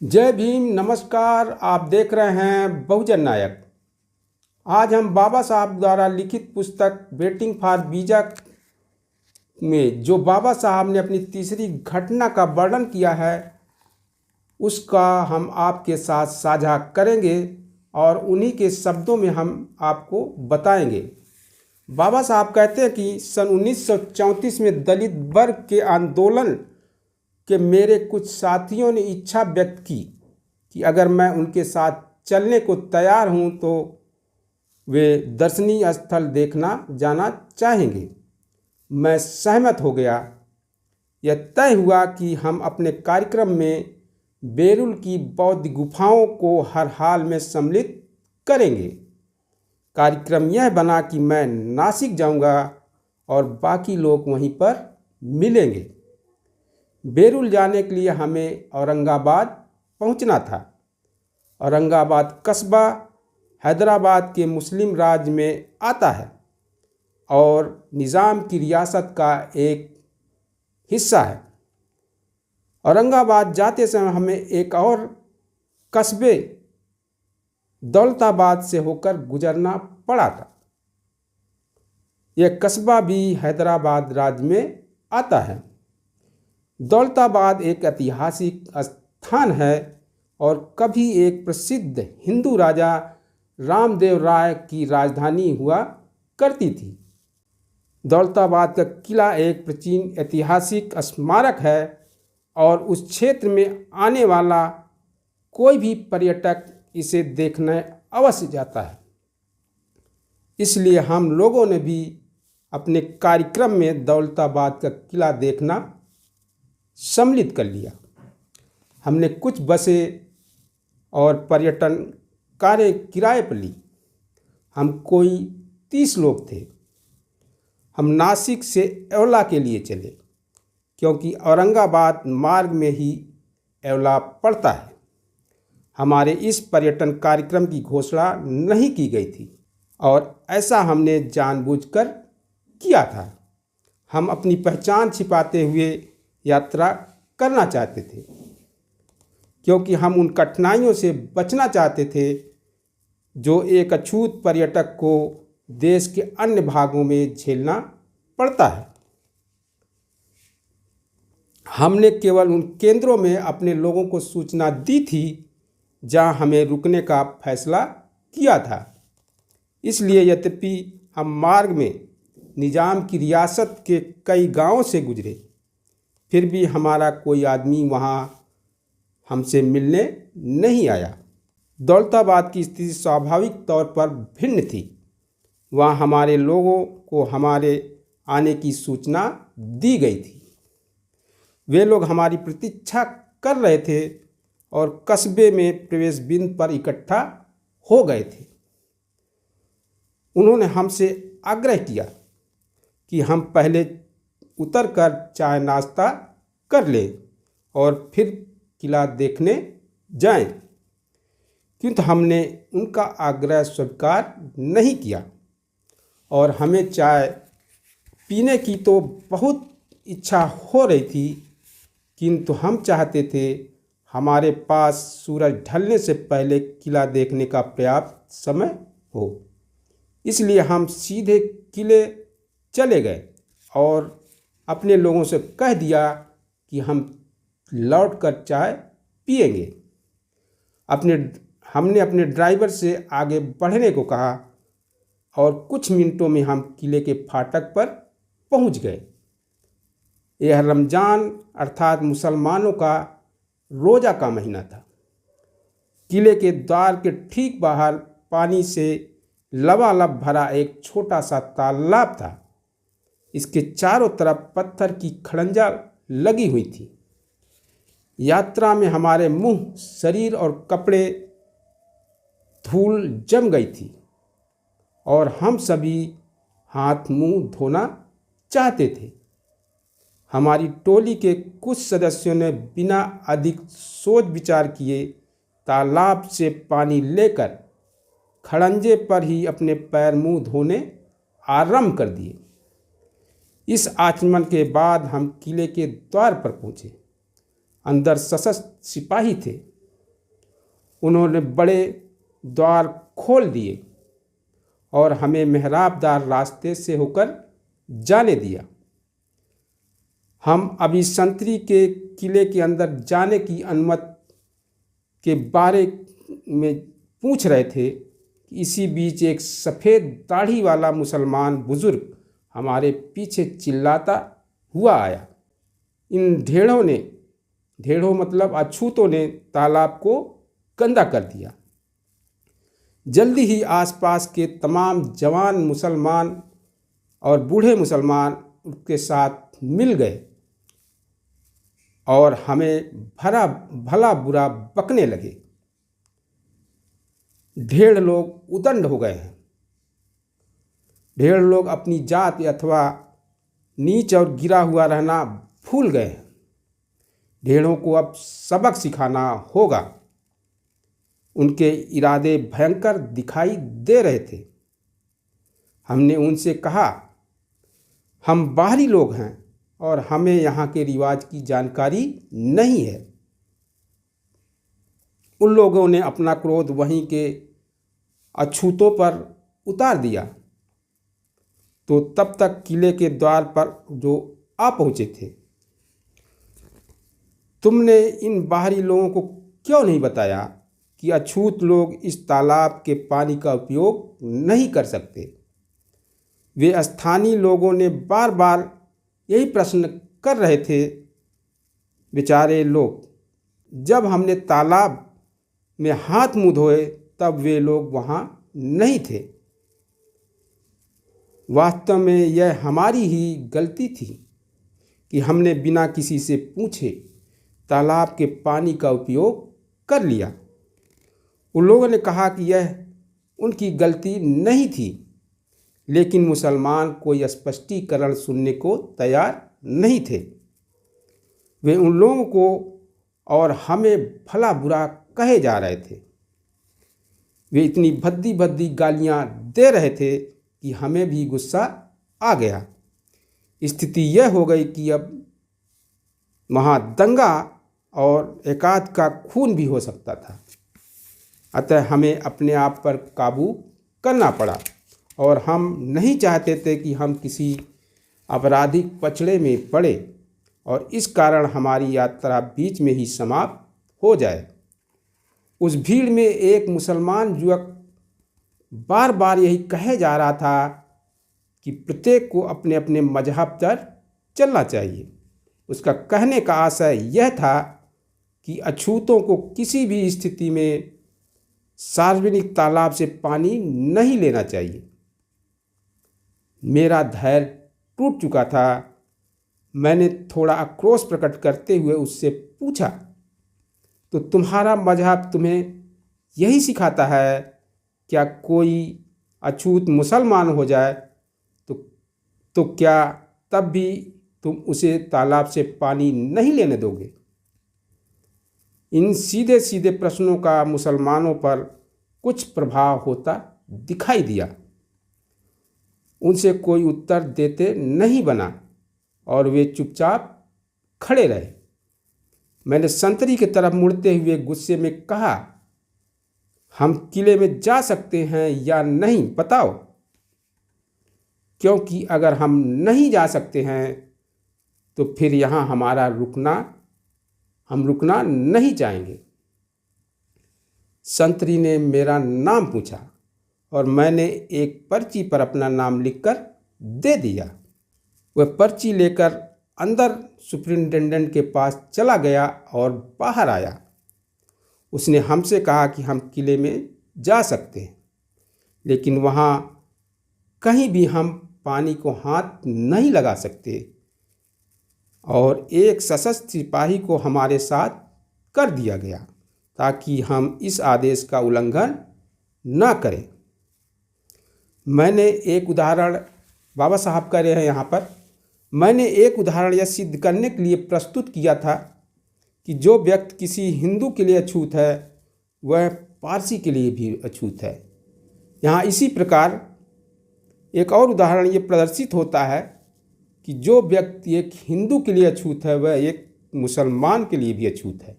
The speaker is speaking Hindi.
जय भीम। नमस्कार। आप देख रहे हैं बहुजन नायक। आज हम बाबा साहब द्वारा लिखित पुस्तक वेटिंग फॉर वीजा में जो बाबा साहब ने अपनी तीसरी घटना का वर्णन किया है उसका हम आपके साथ साझा करेंगे और उन्हीं के शब्दों में हम आपको बताएंगे। बाबा साहब कहते हैं कि सन 1934 में दलित वर्ग के आंदोलन कि मेरे कुछ साथियों ने इच्छा व्यक्त की कि अगर मैं उनके साथ चलने को तैयार हूं तो वे दर्शनीय स्थल देखना जाना चाहेंगे। मैं सहमत हो गया। यह तय हुआ कि हम अपने कार्यक्रम में बेरुल की बौद्ध गुफाओं को हर हाल में सम्मिलित करेंगे। कार्यक्रम यह बना कि मैं नासिक जाऊंगा और बाकी लोग वहीं पर मिलेंगे। बेरुल जाने के लिए हमें औरंगाबाद पहुंचना था। औरंगाबाद कस्बा हैदराबाद के मुस्लिम राज्य में आता है और निज़ाम की रियासत का एक हिस्सा है। औरंगाबाद जाते समय हमें एक और कस्बे दौलताबाद से होकर गुजरना पड़ा था। यह कस्बा भी हैदराबाद राज्य में आता है। दौलताबाद एक ऐतिहासिक स्थान है और कभी एक प्रसिद्ध हिंदू राजा रामदेव राय की राजधानी हुआ करती थी। दौलताबाद का किला एक प्राचीन ऐतिहासिक स्मारक है और उस क्षेत्र में आने वाला कोई भी पर्यटक इसे देखने अवश्य जाता है। इसलिए हम लोगों ने भी अपने कार्यक्रम में दौलताबाद का किला देखना सम्मिलित कर लिया। हमने कुछ बसें और पर्यटन कारें किराए पर ली। हम कोई 30 लोग थे। हम नासिक से येवला के लिए चले क्योंकि औरंगाबाद मार्ग में ही येवला पड़ता है। हमारे इस पर्यटन कार्यक्रम की घोषणा नहीं की गई थी और ऐसा हमने जानबूझकर किया था। हम अपनी पहचान छिपाते हुए यात्रा करना चाहते थे क्योंकि हम उन कठिनाइयों से बचना चाहते थे जो एक अछूत पर्यटक को देश के अन्य भागों में झेलना पड़ता है। हमने केवल उन केंद्रों में अपने लोगों को सूचना दी थी जहां हमें रुकने का फैसला किया था। इसलिए यद्यपि हम मार्ग में निज़ाम की रियासत के कई गांवों से गुजरे फिर भी हमारा कोई आदमी वहां हमसे मिलने नहीं आया। दौलताबाद की स्थिति स्वाभाविक तौर पर भिन्न थी। वहाँ हमारे लोगों को हमारे आने की सूचना दी गई थी। वे लोग हमारी प्रतीक्षा कर रहे थे और कस्बे में प्रवेश बिंदु पर इकट्ठा हो गए थे। उन्होंने हमसे आग्रह किया कि हम पहले उतरकर चाय नाश्ता कर लें और फिर किला देखने जाएं, किंतु हमने उनका आग्रह स्वीकार नहीं किया और हमें चाय पीने की तो बहुत इच्छा हो रही थी, किंतु हम चाहते थे हमारे पास सूरज ढलने से पहले किला देखने का पर्याप्त समय हो। इसलिए हम सीधे किले चले गए और अपने लोगों से कह दिया कि हम लौटकर चाय पिएंगे। हमने अपने ड्राइवर से आगे बढ़ने को कहा और कुछ मिनटों में हम किले के फाटक पर पहुंच गए। यह रमज़ान अर्थात मुसलमानों का रोज़ा का महीना था। किले के द्वार के ठीक बाहर पानी से लबालब भरा एक छोटा सा तालाब था। इसके चारों तरफ पत्थर की खड़ंजा लगी हुई थी। यात्रा में हमारे मुंह, शरीर और कपड़े धूल जम गई थी और हम सभी हाथ मुंह धोना चाहते थे। हमारी टोली के कुछ सदस्यों ने बिना अधिक सोच विचार किए तालाब से पानी लेकर खड़ंजे पर ही अपने पैर मुंह धोने आरंभ कर दिए। इस आचमन के बाद हम किले के द्वार पर पहुंचे। अंदर सशस्त्र सिपाही थे। उन्होंने बड़े द्वार खोल दिए और हमें मेहराबदार रास्ते से होकर जाने दिया। हम अभी संतरी के किले के अंदर जाने की अनुमति के बारे में पूछ रहे थे कि इसी बीच एक सफ़ेद दाढ़ी वाला मुसलमान बुजुर्ग हमारे पीछे चिल्लाता हुआ आया। इन ढेड़ों मतलब अछूतों ने तालाब को गंदा कर दिया। जल्दी ही आसपास के तमाम जवान मुसलमान और बूढ़े मुसलमान उसके साथ मिल गए और हमें भला बुरा बकने लगे। ढेर लोग उदंड हो गए हैं। ढेर लोग अपनी जात अथवा नीच और गिरा हुआ रहना भूल गए हैं। ढेरों को अब सबक सिखाना होगा। उनके इरादे भयंकर दिखाई दे रहे थे। हमने उनसे कहा, हम बाहरी लोग हैं और हमें यहाँ के रिवाज की जानकारी नहीं है। उन लोगों ने अपना क्रोध वहीं के अछूतों पर उतार दिया तो तब तक किले के द्वार पर जो आ पहुँचे थे। तुमने इन बाहरी लोगों को क्यों नहीं बताया कि अछूत लोग इस तालाब के पानी का उपयोग नहीं कर सकते? वे स्थानीय लोगों ने बार बार यही प्रश्न कर रहे थे। बेचारे लोग, जब हमने तालाब में हाथ मुँह धोए तब वे लोग वहाँ नहीं थे। वास्तव में यह हमारी ही गलती थी कि हमने बिना किसी से पूछे तालाब के पानी का उपयोग कर लिया। उन लोगों ने कहा कि यह उनकी गलती नहीं थी, लेकिन मुसलमान कोई स्पष्टीकरण सुनने को तैयार नहीं थे। वे उन लोगों को और हमें भला बुरा कहे जा रहे थे। वे इतनी भद्दी भद्दी गालियां दे रहे थे कि हमें भी गुस्सा आ गया। स्थिति यह हो गई कि अब वहाँ दंगा और एकाध का खून भी हो सकता था। अतः हमें अपने आप पर काबू करना पड़ा और हम नहीं चाहते थे कि हम किसी आपराधिक पचड़े में पड़े और इस कारण हमारी यात्रा बीच में ही समाप्त हो जाए। उस भीड़ में एक मुसलमान युवक बार बार यही कहे जा रहा था कि प्रत्येक को अपने अपने मजहब पर चलना चाहिए। उसका कहने का आशय यह था कि अछूतों को किसी भी स्थिति में सार्वजनिक तालाब से पानी नहीं लेना चाहिए। मेरा धैर्य टूट चुका था। मैंने थोड़ा आक्रोश प्रकट करते हुए उससे पूछा, तो तुम्हारा मजहब तुम्हें यही सिखाता है? क्या कोई अछूत मुसलमान हो जाए तो क्या तब भी तुम उसे तालाब से पानी नहीं लेने दोगे? इन सीधे सीधे प्रश्नों का मुसलमानों पर कुछ प्रभाव होता दिखाई दिया। उनसे कोई उत्तर देते नहीं बना और वे चुपचाप खड़े रहे। मैंने संतरी की तरफ मुड़ते हुए गुस्से में कहा, हम किले में जा सकते हैं या नहीं बताओ, क्योंकि अगर हम नहीं जा सकते हैं तो फिर यहाँ हम रुकना नहीं चाहेंगे। संतरी ने मेरा नाम पूछा और मैंने एक पर्ची पर अपना नाम लिखकर दे दिया। वह पर्ची लेकर अंदर सुपरिटेंडेंट के पास चला गया और बाहर आया। उसने हमसे कहा कि हम किले में जा सकते हैं, लेकिन वहाँ कहीं भी हम पानी को हाथ नहीं लगा सकते और एक सशस्त्र सिपाही को हमारे साथ कर दिया गया ताकि हम इस आदेश का उल्लंघन न करें। मैंने एक उदाहरण, बाबा साहब कह रहे हैं यहाँ पर, मैंने एक उदाहरण यह सिद्ध करने के लिए प्रस्तुत किया था कि जो व्यक्ति किसी हिंदू के लिए अछूत है वह पारसी के लिए भी अछूत है। यहाँ इसी प्रकार एक और उदाहरण ये प्रदर्शित होता है कि जो व्यक्ति एक हिंदू के लिए अछूत है वह एक मुसलमान के लिए भी अछूत है।